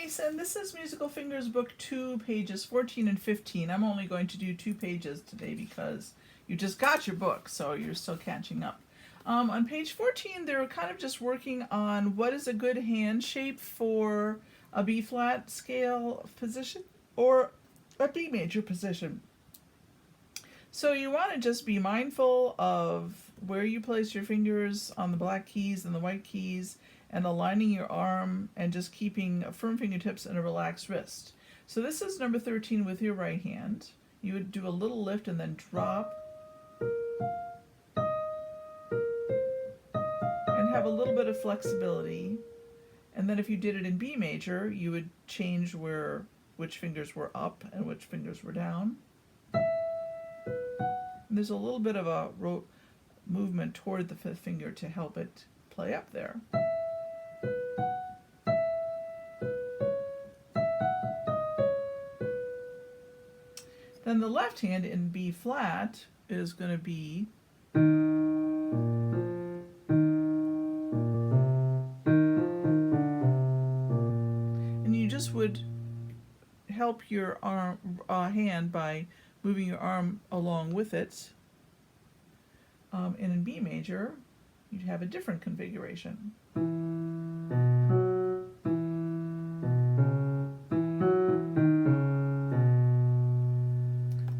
Mason. This is Musical Fingers Book 2, pages 14 and 15. I'm only going to do 2 pages today because you just got your book, so you're still catching up. On page 14, they're kind of just working on what is a good hand shape for a B flat scale position or a B major position. So you want to just be mindful of where you place your fingers on the black keys and the white keys, and aligning your arm and just keeping firm fingertips and a relaxed wrist. So this is number 13 with your right hand. You would do a little lift and then drop. And have a little bit of flexibility. And then if you did it in B major, you would change which fingers were up and which fingers were down. And there's a little bit of a movement toward the fifth finger to help it play up there. Then the left hand in B flat is going to be and you just would help your hand by moving your arm along with it. And in B major, you'd have a different configuration.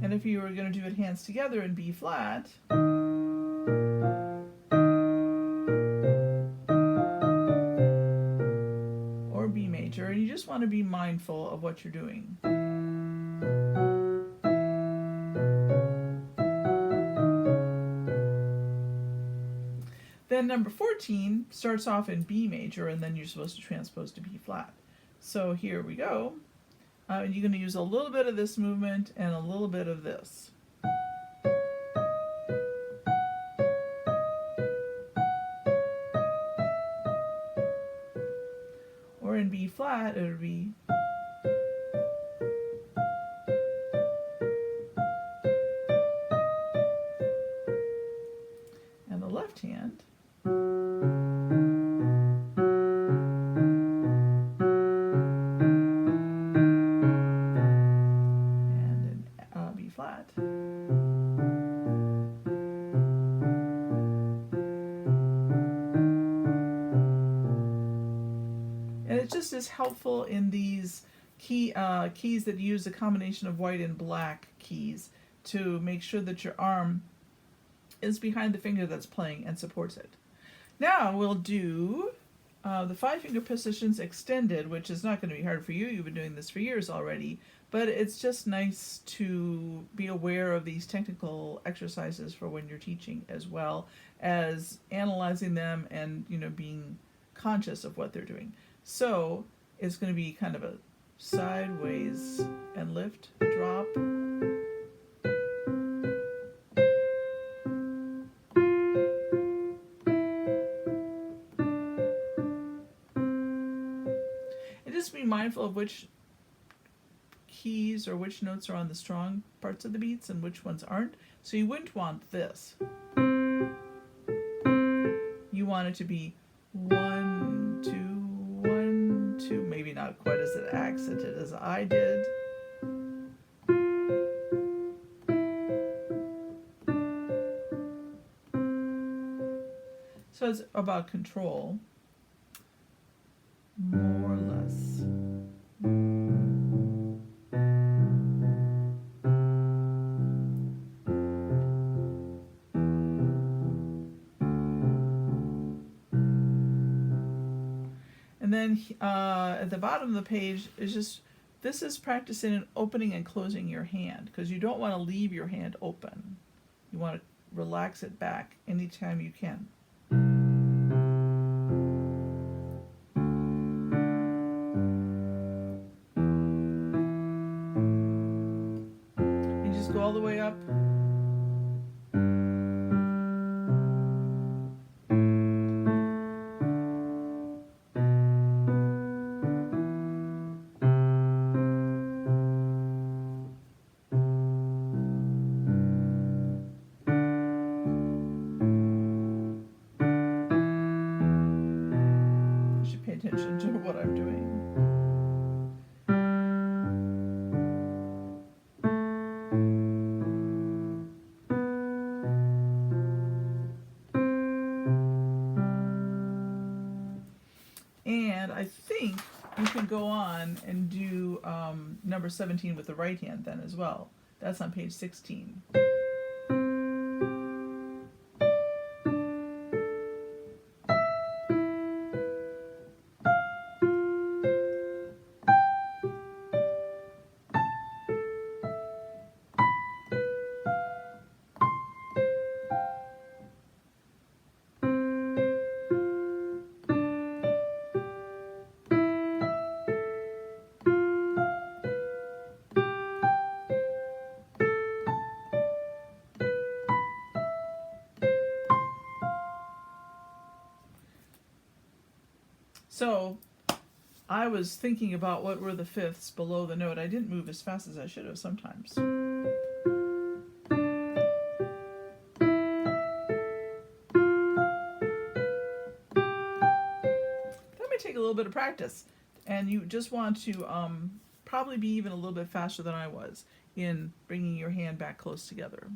And if you were going to do it hands together in B flat, or B major, and you just want to be mindful of what you're doing. Then number 14 starts off in B major, and then you're supposed to transpose to B flat. So here we go. And you're going to use a little bit of this movement and a little bit of this. Or in B flat, it would be and the left hand. Flat. And it just is helpful in these keys that use a combination of white and black keys to make sure that your arm is behind the finger that's playing and supports it. Now we'll do the 5-finger positions extended, which is not going to be hard for you. You've been doing this for years already. But it's just nice to be aware of these technical exercises for when you're teaching, as well as analyzing them and, being conscious of what they're doing. So it's going to be kind of a sideways and lift, drop. And just be mindful of which keys or which notes are on the strong parts of the beats and which ones aren't. So you wouldn't want this. You want it to be 1, 2, 1, 2. Maybe not quite as accented as I did. So it's about control, more or less. And then at the bottom of the page is just, this is practicing an opening and closing your hand, because you don't want to leave your hand open. You want to relax it back anytime you can. You just go all the way up. Attention to what I'm doing. you can go on and do number 17 with the right hand then as well. That's on page 16. So I was thinking about what were the fifths below the note. I didn't move as fast as I should have sometimes. That may take a little bit of practice, and you just want to probably be even a little bit faster than I was in bringing your hand back close together.